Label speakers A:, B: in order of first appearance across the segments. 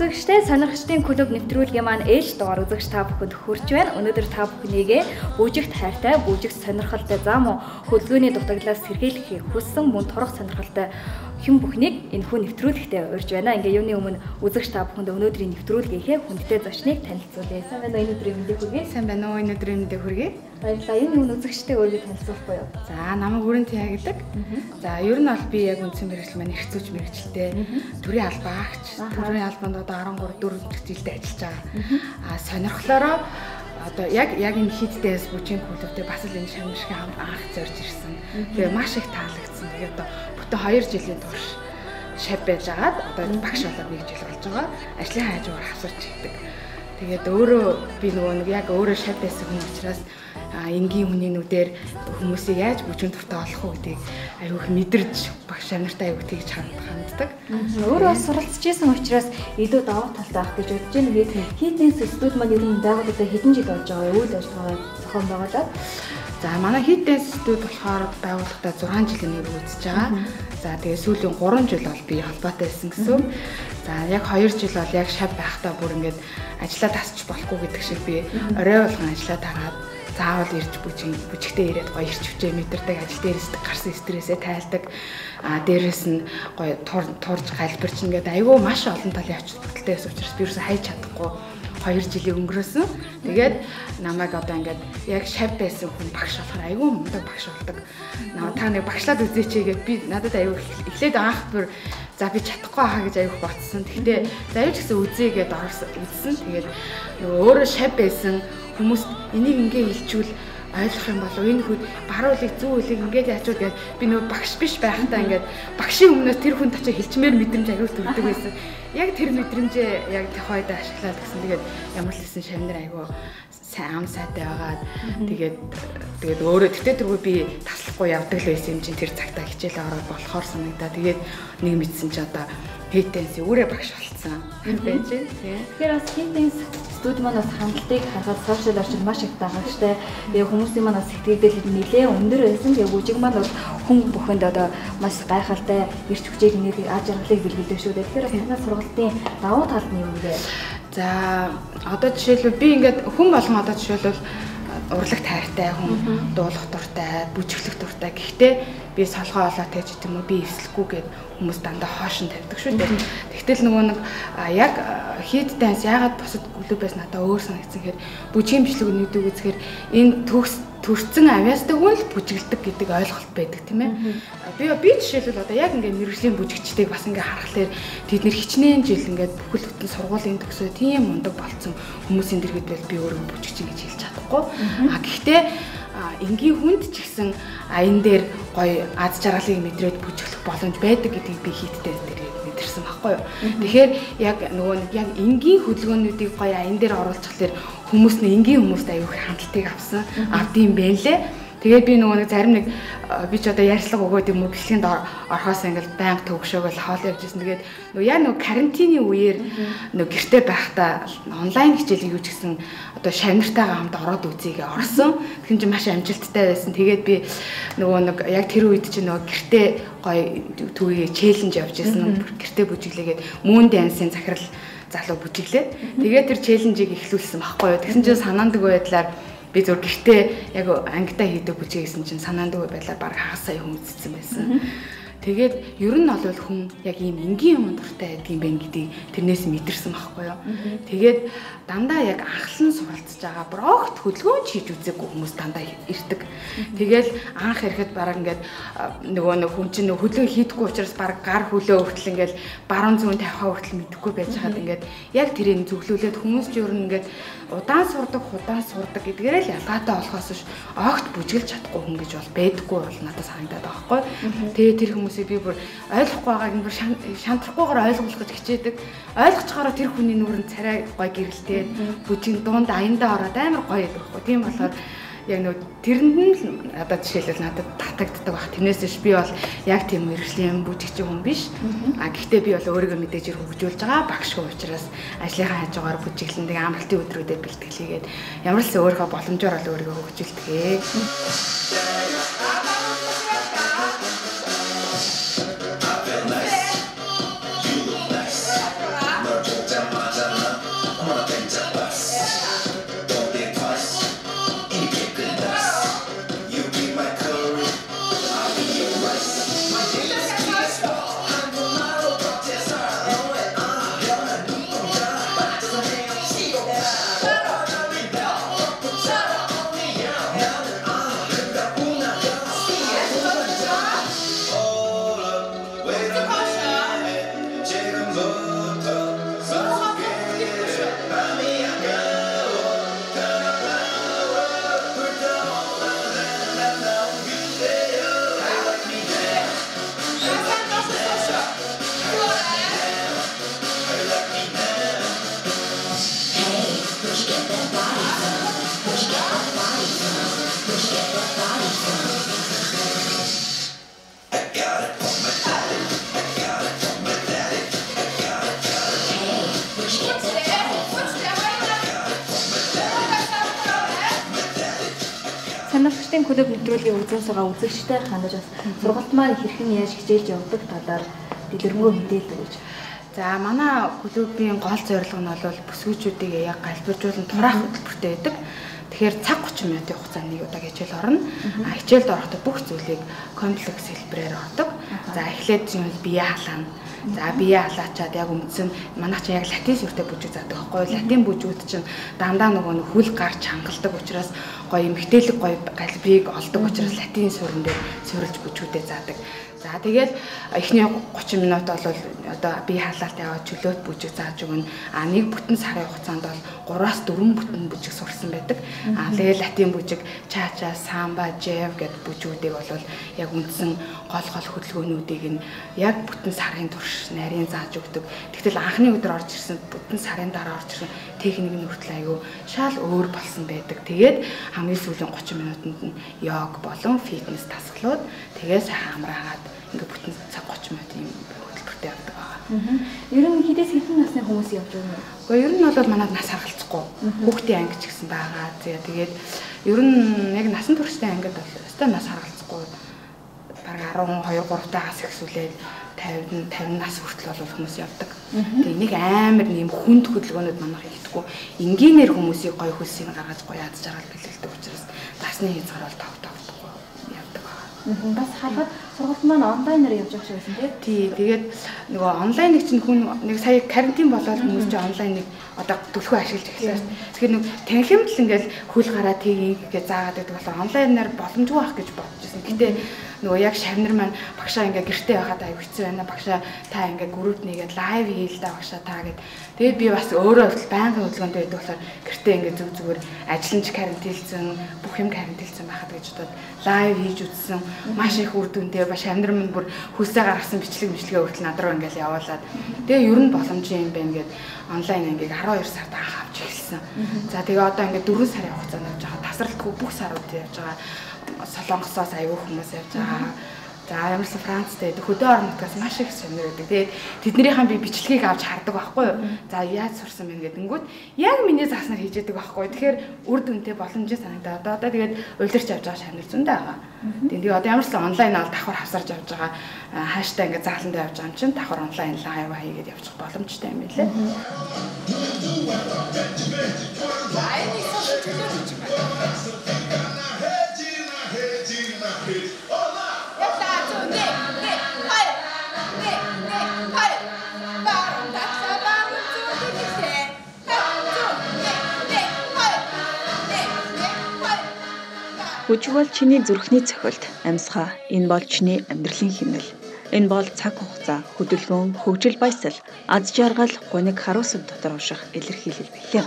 A: үзэгчтэй сонирхчдын клуб нэвтрүүлгийн маань ээлж дугаар үзэгч та бүхэнд хүрч байна. Өнөөдөр та бүхнийгээ бүжигт хайртай, бүжигт сонирхолтой зам уу хөдөлгөөний дутагдлаас сэргийлэхийг хүссэн мөн турах сонирхолтой хэн бүхнийг энэхүү нэвтрүүлэгтээ урьж байна. Ингээ юуны өмнө үзэгч та бүхэнд өнөөдрийн нэвтрүүлгийнхээ хүндтэй зочныг танилцуулъя. Сайн байна уу? Өнөөдрийн мэндийг хүргэе.
B: Сайн байна уу? Өнөөдрийн мэндийг хүргэе.
A: Баярлалаа. Энэ өмнө үзэгчтэй өөрийгөө танилцуулахгүй юу?
B: За, намайг Хүрэнтэн гэдэг. За, ер нь бол би яг үндсэн мэргэжил маань хэрэгцүүч мэргэжилтэй. Төрийн албаагч. Төрийн албанд одоо 13 жилдээ ажиллаж байгаа. Сонирхлоороо одоо яг энэ хитдээс бүжгийн клубтэй бас л энэ шамшиг анх зорж ирсэн. Тэгээ маш их таалагдсан. Тэгээ одоо бүтэн 2 жилийн турш шав байж агаад одоо багш болоод 1 жил болж байгаа. Ажлын хажуугаар хавсарч идэг. Тэгээд өөрөө би нөгөө яг өөрөө шав байсан хүн учраас энгийн хүний нүдээр хүмүүсийг яаж бүжгийн дуртай олох уу гэдгийг аюух мэдэрч багш нартай аюух тэгж ханддаг.
A: Өөрөө бас суралцж исэн учраас илүү даваа талтай ах гэж бодож байна. Тэгээд хитнес студ маань ер нь байгууллагатай хэдэн жил болж байгаа үйл ажиллагаа зохион байгуулад.
B: За манай хитнес студ болохоор байгууллагатай 6 жилийн өмнө үүсэж байгаа. За тэгээ сүүлийн 3 жил бол би холбоотой байсан гэсэн. За яг 2 жил бол яг шав байхдаа бүр ингээд ажиллаа тасч болохгүй гэдэг шиг би орой болгон ажиллаа тагаад заавал ирж бүжигтэй ирээд гоё ирч хүчээ мэдэрдэг, ажил дээрээс гарсан стрессээ тайлдаг. Дээрээс нь гоё турж галбирч ингээд айгүй маш олон талын ач холбогдолтой байсан учраас би юусэн хайж чадахгүй 2 жилийн өнгөрөөсөн. Тэгээд намайг одоо ингээд яг шав байсан хүн багш болохоор айгүй мундаг багш болдог. Та нэг багшлаад үзээч гээд би надад айгүй эхлээд анх бүр за би чадахгүй хаа гэж айгүй ботсон. Гэхдээ за юу ч гэсэн үзээгээд үзсэн. Тэгээд нөгөө өөрөө шав байсан хүмүүст энийг ингээ илчүүл ойлгох юм болов энэ хүн баруулыг зүү үлийг ингээд яачууд гээд би нөгөө багш биш байхдаа ингээд багшийн өмнөөс тэр хүнд очиж хэлчмээр мэдрэмж аягүй төрдөг байсан. Яг тэр мэдрэмжээ яг тохойд ашиглаад гэсэн. Тэгээд ямар л хэлсэн шавнар аягүй сайн ам сайтай байгаад тэгээд өөрөө тэгтээ тэргүй би таслахгүй явдаг л байсан юм чинь тэр цагтаа хичээлээ ороод болохоор санагдаа. Тэгээд нэг мэдсэн чи одоо хитэнс өөрөө багш болцсон байж байна.
A: Тэгэхээр бас хитэнс студ маань бас хандлтыг харахад сошиал орчинд маш их дагагчтай. Тэгээ хүмүүсийн маань бас сэтгэлдэл нэлээд өндөр байсан. Тэгээ бүжиг маань бол хүн бүхэнд одоо маш гайхалтай эрч хүчийг энерги аж аргалыг бэлгэлдэг шүү дээ. Тэгэхээр танай сургалтын давуу тал нь юу вэ? За одоо жишээлбэл би ингээд хүн болгон одоо жишээлбэл урлагт хайртай хүн, дуулах дуртай, бүжиглэх дуртай. Гэхдээ би солгоо олоотэй ч гэдэм үү би эвслэхгүй гэд хүмүүс дандаа хоошин тавьдаг шүү дээ. Тэгтэл нөгөө нэг яг хит данс яагаад бусад клубээс надад өөр санагдсан гэхээр бүжгийн бичлэг өнөдөө үзэхээр энэ төрцөн авьяастай хүн л бүжиглдэг гэдэг ойлголт байдаг тийм ээ. Би жишээлбэл одоо яг ингээд мэргэжлийн бүжигчдийг бас ингээд харахаар тэд нэр хичнээн жил ингээд бүхэл бүтэн сургуулийн төгсөө тийм мундаг болцсон хүмүүсийн дэргэд бол би өөрөө бүжигч гэж хэлж чадахгүй. Гэхдээ энгийн хүнд ч гэсэн энэ дээр гоё аз жаргалыг мэдрээд бүжиглэх боломж байдаг гэдгийг би хиттэй мэдэрсэн байхгүй юу. Тэгэхээр яг нөгөө нэг яг энгийн хөдөлгөөнүүдийг гоё энэ дээр оруулчихлаар хүмүүс нь энгийн хүмүүст аюух хандлтыг авсан авдсан бэ лээ. Тэгээд би нөгөө нэг зарим нэг би ч одоо ярьцлага өгөөд юм уу бэлтгэнд орхоос ингээл байнга төгшөөгөл хоол явж ирсэн. Тэгээд нөгөө яа нөгөө карантины үеэр нөгөө гэртээ байхдаа онлайн хичээлийг юу ч гэсэн одоо шавнартайгаа хамт ороод үзьегээ орсон. Тэгэхээр чи маш амжилттай байсан. Тэгээд би нөгөө нэг яг тэр үед чи нөгөө гэртээ гоё түүгээ челленж явж ирсэн. Гэртээ бүжиглээгээд мөн дансын захирал залуу бүжиглээ. Тэгээд тэр челленжийг эхлүүлсэн байхгүй юу. Тэгсэн чинь санаандаг байдлаар би зөв гэртээ яг ангидаа хийдэг бүжиг гэсэн чинь санаандаг байдлаар баг хагас сая хүн үзсэн байсан. Тэгээд ер нь бол хүн яг ийм энгийн юм дуртай байдаг юм байна гэдгийг тэрнээс мэдэрсэн байхгүй юу. Тэгээд дандаа яг анхлан суралцж байгаа бүр огт хөдөлгөөн хийж үзээгүй хүмүүс дандаа ирдэг. Тэгэл анх ирэхэд бараг ингээд нөгөө нэг хүн чинь хөдөлгөөн хийдэггүй учраас бараг гар хөлөө хүртэл ингээд баруун зүүн тавихаа хүртэл мэдэхгүй байж хаад ингээд яг тэрийг зөвлүүлээд хүмүүс ч ер нь ингээд удаан сурдаг гэдгээрээ л ялгаатай болохоос ш огт бүжиглж чадахгүй хүн гэж бол байдаггүй бол надад санагдаад байгаа байхгүй. Тэгээ тэр хүмүүсийг би бүр ойлгохгүй байгааг нь бүр шантрахгүйгээр ойлгуулах гэж хичээдэг. Ойлгочхороо тэр хүний нүрэн царай гой гэрэлтэй бүжиг дунд аяндаа ороод амар гоё байдаг байхгүй. Тийм болохоор яг нөгөө тэрэнд нь надад жишээлбэл надад татагддаг баг. Тэрнээс биш би бол яг тийм мэргэжлийн бүжигч хүн биш. Гэхдээ би бол өөрийгөө мэдээж хөгжүүлж байгаа багшгүй учраас ажлынхаа хажуугаар бүжиглэн тэг амралтын өдрүүдэд бэлтгэлийгээд ямар ч өөрийнхөө боломжоор л өөрийгөө хөгжүүлдэг. Сонирхогчдын клуб нэвтрүүлгийн үзэн суугаа үзэгчтэй хандаж бас сургалт маань хэрхэн яаж хичээлж явдаг талаар дэлгэрэнгүй мэдээлэл өгөөч.
B: За манай клубийн гол зорилго нь бол бүсгүйчүүдийг яг галбиржуулан тураах хөтөлбөртэй байдаг. Тэгэхээр цаг 30 минутын хугацаанд нэг удаа хичээл орно. Хичээлд орохдоо бүх зүйлийг комплекс хэлбэрээр ордог. За эхлээд нь бие халаана. За бие халаачаад яг үндсэн манайх чинь яг латин сүртэй бүжиг заадаг байхгүй. Латин бүжгүүд чинь дандаа нөгөө хөл гарч хангалдаг учраас гоё эмгтээлэг гоё галбирыг олдог учраас латин сүрэн дээр суурилж бүжгүүдээ заадаг. За тэгээд эхний 30 минут бол одоо бие халаалт яваад чөлөөт бүжиг зааж өгнө. Нэг бүтэн сарын хугацаанд бол 3-аас 4 бүтэн бүжиг сурсан байдаг. Тэгээд латин бүжиг, чача, самба, жев гэдэг бүжгүүдийг бол яг үндсэн гол хөдөлгөөнүүдийг нь яг бүтэн сарын турш нарийн зааж өгдөг. Тэгтэл анхны өдөр орж ирсэн бүтэн сарын дараа орж ирсэн техник нь хүртэл аюу шал өөр болсон байдаг. Тэгээд хамгийн сүүлийн 30 минутанд нь йог болон фитнес тасгалууд тэгээд сайхан амраагаад ингээ бүтэн цаг 30 минут юм хөтөлбөртэй явдаг байгаа.
A: Ер нь хідээс хэдэн насны хүмүүс явж байгаа юм?
B: Гэхдээ ер нь бол манайд нас харгалцахгүй. Хүүхдийн анги ч гэсэн байгаа. Тэгээд ер нь яг насан турштай ангид бол өстой нас харгалцахгүй. Бараг 12 3 тагаас ихсүүлээд 50 нас хүртэл бол хүмүүс явдаг. Тэгээ нэг амар нэм хүнд хөдөлгөөнүүд манайх хийдэггүй. Энгийнээр хүмүүсийг гоё хөлсийг гаргаж гоё ядж жаргал бэлгэлдэг учраас насны хязгаар бол тавдаггүй явдаг байгаа.
A: Бас харахад сургалт маань онлайнаар явж байгаа шүү гэсэн
B: тий. Тэгээд нөгөө онлайныг чинь хүн нэг сая карантин болоод хүмүүс чинь онлайныг одоо төлхөө ашиглаж эхэлсэн. Тэгэхээр нэг танхимд л ингээл хөл гараад тгийгээ заагаад байдаг болохоор онлайнаар боломжгүй байх гэж бодож байсан. Гэтэ нөгөө яг шавнар маань багшаа ингээ гэртээ байхад аяг хэцүү байна. Багшаа та ингээ групп нэгээд лайв хийл да багшаа та гэд. Тэгээд би бас өөрөө байнгын хөдөлгөөнтэй байдаг болохоор гэртээ ингээ зүгээр ажилланч карантинлсэн, бүх юм карантинлсэн байхад гэж бодоод лайв хийж үзсэн. Маш их үр дүнтэй ба шавнар минь бүр хөлсөө гаргасан бичлэгээ хүртэл над руу ингээл явуулаад. Тэгээ ер нь боломжтой юм байна гэд онлайн ингээ 12 сард анх авч эхэлсэн. За тэгээ одоо ингээ 4 сарын хугацаанд явж байгаа. Тасралтгүй бүх сарууд явж байгаа. Солонгосоос аягүй хүмүүс явж байгаа. За ямарсан Францтай хөдөө орон нутгаас маш их сонир байдаг. Тэгээд тэднэрийнхэн би бичлэгийг авч хардаг байхгүй юу? За яаж сурсан бэ гэдэнгүүт яг миний заснаар хийж яадаг байхгүй юу? Тэгэхээр үр дүнтэй боломжтой санагдаад одоо тэгээд улирч явж байгаа шавнар зөндөө байгаа. Тэгээд одоо ямарсан онлайн аваад давхар хавсарч явж байгаа хааштай ингээд зааландаа явж байгаа юм чинь давхар онлайн лайв хийгээд явчих боломжтой юм билээ.
C: Бүжиг бол чиний зүрхний цохилт, амьсгаа. Энэ бол чиний амьдралын хэмнэл. Энэ бол цаг хугацаа, хөдөлгөөн, хөгжил баясгал, аз жаргал, гуниг харуулсан дотор унших илэрхийлэл билээ.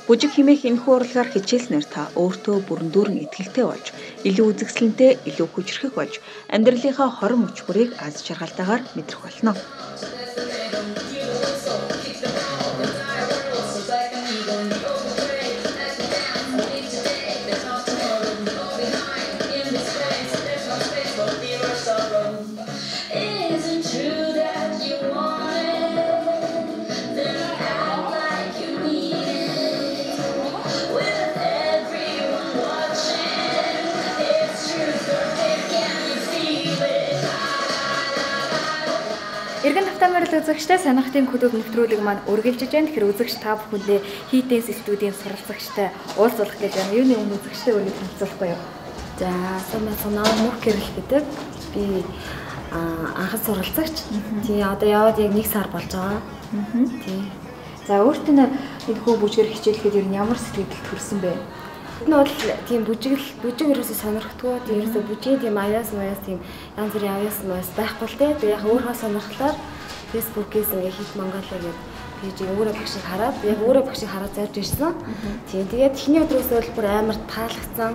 C: Бүжиг хэмээх энэхүү урлагаар хичээлснээр та өөртөө бүрэн дүүрэн итгэлтэй болж, илүү үзэсгэлэнтэй, илүү хүчрхэг болж, амьдралынхаа хорон мөч бүрийг аз жаргалтайгаар мэдрэх болно.
A: Иргэн автомобиль үзэгчтэй сонирхтын клуб нэвтрүүлэг маань үргэлжлэж байна. Тэгэхээр үзэгч та бүхэндээ Хитэнс студийн суралцагчтай уулзах гэж байна. Юуны өмнө үзэгчтэй өөрийг танилцуулахгүй юу?
D: За, санаа мөх гэрэл гэдэг. Би анхны суралцагч. Тий, одоо яваад яг 1 сар болж байгаа. Тий.
A: За, өөртөө энэхүү бүжгээр хичээлэхэд ер нь ямар сэтгэл төрсөн бэ?
D: Энэ бол тийм бүжиг ерөөсөө сонирхдгүй. Тийм ерөөсөө бүжгийн тийм аяас тийм янз бүрийн аяас байхгүй л дээ. Тэгээ яг өөрөө сонирхлоор Facebook-ээс ингээ хит Монголиа гэдэг пэйж өөрөө багшийг хараад яг өөрөө багшийг хараад зарж ирсэн. Тийм тэгээд эхний өдрөөсөө л бүр амар таалагдсан.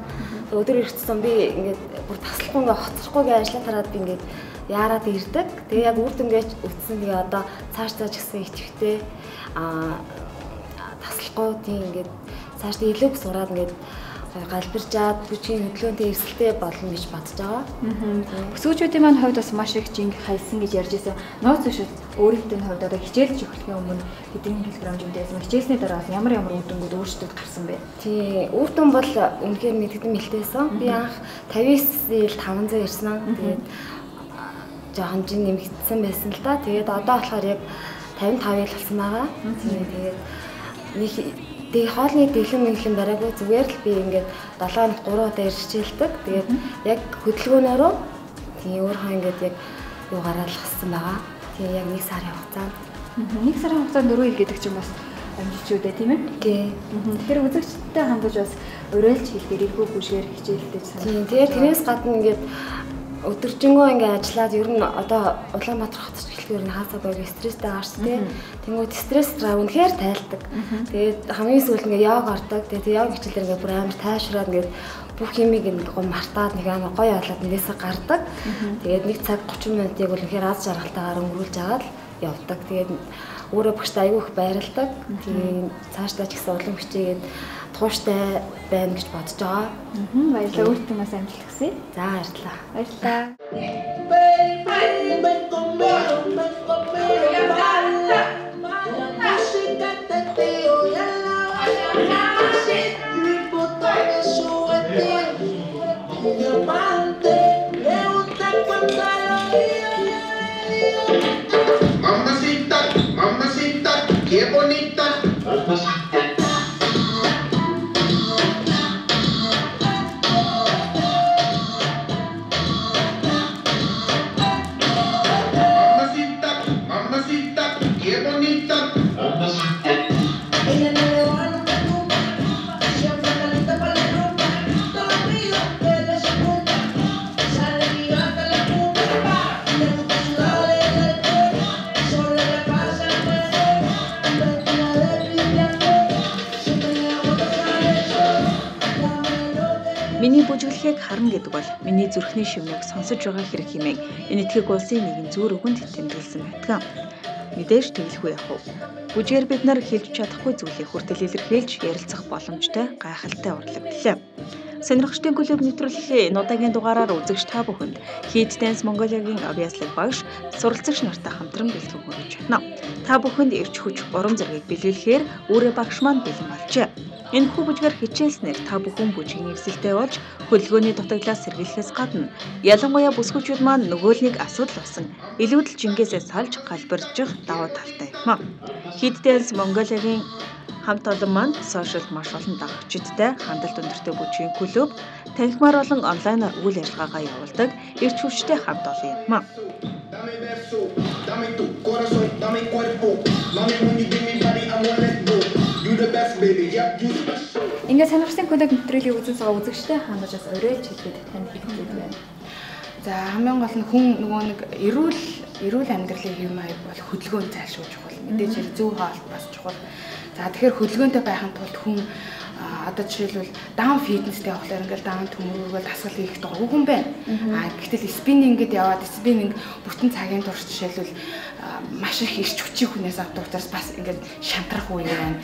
D: Өдөр ирчихсэн би ингээд бүр таслахгүй ингээ хоцрохгүй гээ ажлаа тараад би ингээд яарад ирдэг. Тэгээ яг үр дүнгээ үтсэн. Тэгээ одоо цааш цааш гисэн итгэвтэй таслахгүй тийм ингээд цаашдаа илүү сураад ингээд галбиржаад бүжгийн хөдөлгөөнтэй эвсэлтэй болно гэж бодож байгаа.
A: Өсвүүчүүдийн маань хувьд бас маш их жинг хайсан гэж ярьж байсан. Нууц өшөд өөрийнхөө хувьд одоо хичээлж эхлэхийн өмнө хэдэн килограмм жимдээсэн. Хичээлсний дараа ямар үр дүнгууд өөрчлөлт гарсан бэ?
D: Тий, үр дүн бол үнэхээр мэдгэдэн мэлтэйсэн. Би анх 59-ил 500 ирсэн. Тэгээд жоохон жин нэмэгдсэн байсан л да. Тэгээд одоо болохоор яг 55-ил болсон байгаа. Тэгээд нэг хоолны дэлгэн мэглэн бараагүй зүгээр л би ингээд 7 хоног 3 удаа ирж хичээлдэг. Тэгээд яг хөдөлгөөнөөрөө тий өөрөө ингээд яг юугаараа л хассан байгаа. Тэгээ яг 1 сарын хугацаанд.
A: 1 сарын хугацаанд 4 ил гэдэг чинь бас амжилтчүүд ээ тийм ээ?
D: Тий.
A: Тэгэхээр үзэгчтэй хандаж бас уриалж хэлэхээр иргүү бүшгээр хичээлдэж санаа.
D: Тий. Тэгээд тэрнээс гадна ингээд өдөржингөө ингээд ажиллаад ер нь одоо Улаанбаатар хотод эхлэхээр нь хаасаа боог стресстэй гаарч тий. Тэнгүүд стресс траа үнэхээр тайлдаг. Тэгээд хамгийн сүүлд ингээд яг ордог. Тэгээд яг хичээлээр ингээд бүр амар тайшраад ингээд бүх юмыг ингээд гоо мартаад нэг амар гоё болоод нээсээ гардаг. Тэгээд 1 цаг 30 минутыг бол үнэхээр аз жаргалтайгаар өнгөрүүлж агаад явдаг. Тэгээд өөрөө багштай аягүй их байрладаг. Тэгээд цаашдаа ч гэсэн улам хичээгээд тууштай байна гэж бодож байгаа.
A: Баярлалаа. Өөртөө бас амжилт хүсье.
D: За баярлалаа.
A: Баярлалаа.
E: Mamacita, qué bonita. Mamacita, qué bonita. Ella me levanta nunca, siempre calienta para la ropa. Toda la vida que le se junta, sale y gasta la puta. Le gusta sudarle del cuerpo, solo le pasa el mejor. Vestida de brillante, siempre le gusta usar el sol.
C: Миний бүжиглэхийг харна гэдэг бол миний зүрхний шивнийг сонсож байгаа хэрэг хэмээн энэ этгийг улсын нэгэн зүүр өгөнд тэмдэглэсэн байдаг. Мэдээж тэглэхгүй явах уу. Бүжгээр бид нар хэлж чадахгүй зүйлийг хүртэл илэрхийлж ярилцах боломжтой гайхалтай урлаг билээ. Сонирхчдын клуб нэвтрүүлгийн энэ удаагийн дугаараар үзэгч та бүхэнд Heat Dance Mongolia-гийн Obviously багш суралцагч нартай хамтран бэлтгэх хүргэж байна. Та бүхэнд ирч хүч урам зориг биелүүлэхээр өөрөө багш маань бэлэн болжээ. Энэ хүү бүжгээр хичээлснээр та бүхэн бүжгийн эвсэлтэй болж хөдөлгөөний дутагдлаас сэргийлэхээс гадна ялангуяа бүсгүүчүүд маань нөгөөлнийг асуудал болсон илүүдэл жингээсээ салж галбиржих давуу талтай юм. Heat Dance Mongolia-гийн хамт олон маань сошиал маш олон дагагчдтай хандлт өндөртэй бүжгийн клуб танхимаар болон онлайнаар үйл ажиллагаагаа явуулдаг эрч хүчтэй хамт олон юм.
A: Ингээд сонирхсан клуб нэвтрүүлгийг үзэн байгаа үзэгчтэй хандаж бас уриалж хэлээд танд хэлдэг байна.
B: За хамгийн гол нь хүн нөгөө нэг эрүүл амьдралын юм аяг бол хөдөлгөөн зайлшгүй чухал. Мэдээж зөв хоолт бас чухал. За тэгэхээр хөдөлгөөнтэй байхын тулд хүн одоо жишээлбэл даун фитнестэй явахлаар ингээл даун төмөргөл дасгал хийх дургүй хүн байна. Гэтэл спиннингэд яваад спиннинг бүтэн цагийн турш жишээлбэл маш их ирч хүчийг хүнээс авдаг учраас бас ингээд шантрах үе байна.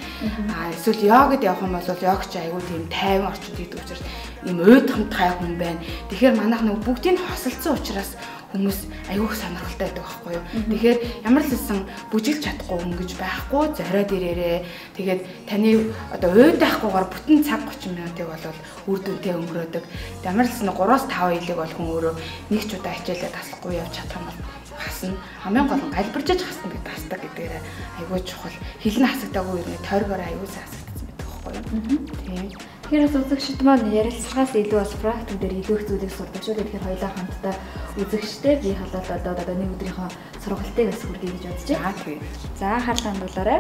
B: Эсвэл йогад явах юм бол йогч аягүй тийм тайван орчинд идэв учраас ийм уйдхамтай хүн байна. Тэгэхээр манайх нэг бүгдийг хосолцсон учраас хүмүүс аягүй сонирхолтой байдаг байхгүй юу. Тэгэхээр ямар л хэлсэн бүжиглж чадахгүй хүн гэж байхгүй зориод ирээрээ. Тэгээд таны одоо уйд байхгүйгээр бүтэн цаг 30 минутыг бол үр дүнтэй өнгөрөөдөг. Ямар л хэлсэн 3-5 илэг бол хүн өөрөө нэг ч удаа хичээлээ таслахгүй явж чадах юм бол хасна. Хамгийн гол нь галбиржиж хасна гэдэг тасдаг гэдгээр аягүй чухал. Хилэн хасагдаагүй юм тойргоор аягүй хасагдсан байдаг байхгүй юу. Тийм.
A: Тэгэхээр үзэгчд маань ярилцлагаас илүү бас практик дээр илүү их зүйлийг сурдаг шүү. Тэгэхээр хоёулаа хамтдаа үзэгчтэй би халаалаад одоо нэг өдрийнхөө сургалтыг бас хүргэе гэж бодож байна. За хаалт хандуулаарай.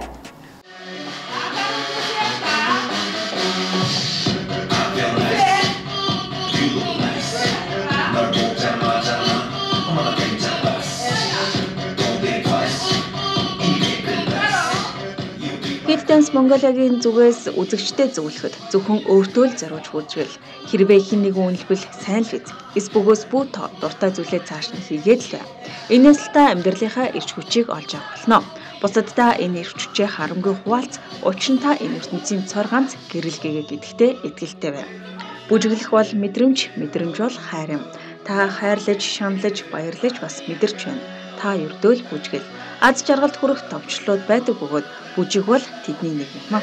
A: Heat Dance Mongolia-гийн зүгээс үзэгчтэй зөвлөхөд зөвхөн өөртөө л зориулж үзвэл хэрвээ хэн нэгэн үнэлбэл сайн л биз. Эсбөгөөс бүү дуртай зүйлээ цааш нь хийгээд л. Энээс л та амьдралынхаа эрч хүчийг олж авах болно.
C: Бусаддаа энэ эрх хүчээ харамгүй хуваалц, учрантаа энэ ертөнцийн цор ганц гэрэлгээгээ гэдэгтээ итгэлтэй байв. Бүжиглэх бол мэдрэмж бол хайр юм. Та хайрлаж, шаналж, баярлаж бас мэдэрч байна. Та ердөөл бүжгэл. Аз жаргалд хүрэх товчлууд байдаг бөгөөд бүжиг бол тэдний нэг юм.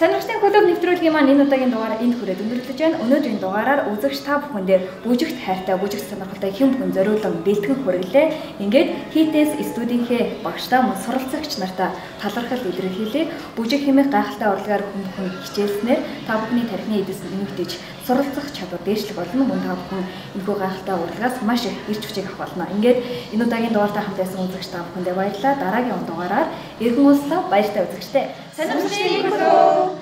A: Сонирхолтой клуб нэвтрүүлгийн маань энэ удаагийн дугаар энд хүрээд өндөрлөж байна. Өнөөдрийн дугаараар үзэгч та бүхэн дээр бүжигт хайртай, бүжигт сонирхолтой хэн бүхэн зориулан бэлтгэн хүргэлээ. Ингээд хийтээс студийнхээ багштай мөн суралцагч нартаа талархал илэрхийлээ. Бүжиг хэмээх гайхалтай урлагаар хүн бүхэн хичээлснээр та бүхний тархины эдэс нэмэгдэж суралцах чадвар дээшлэх болно. Мөн та бүхэн энэхүү гайхалтай урлагаас маш их эрч хүчийг авах болно. Ингээд энэ удаагийн дугаартай хамт байсан үзэгч та бүхэндээ баярлалаа. Дараагийн дугаараар эргэн уулзлаа. Баяртай үзэгчтэй. Сонирхолтой клуб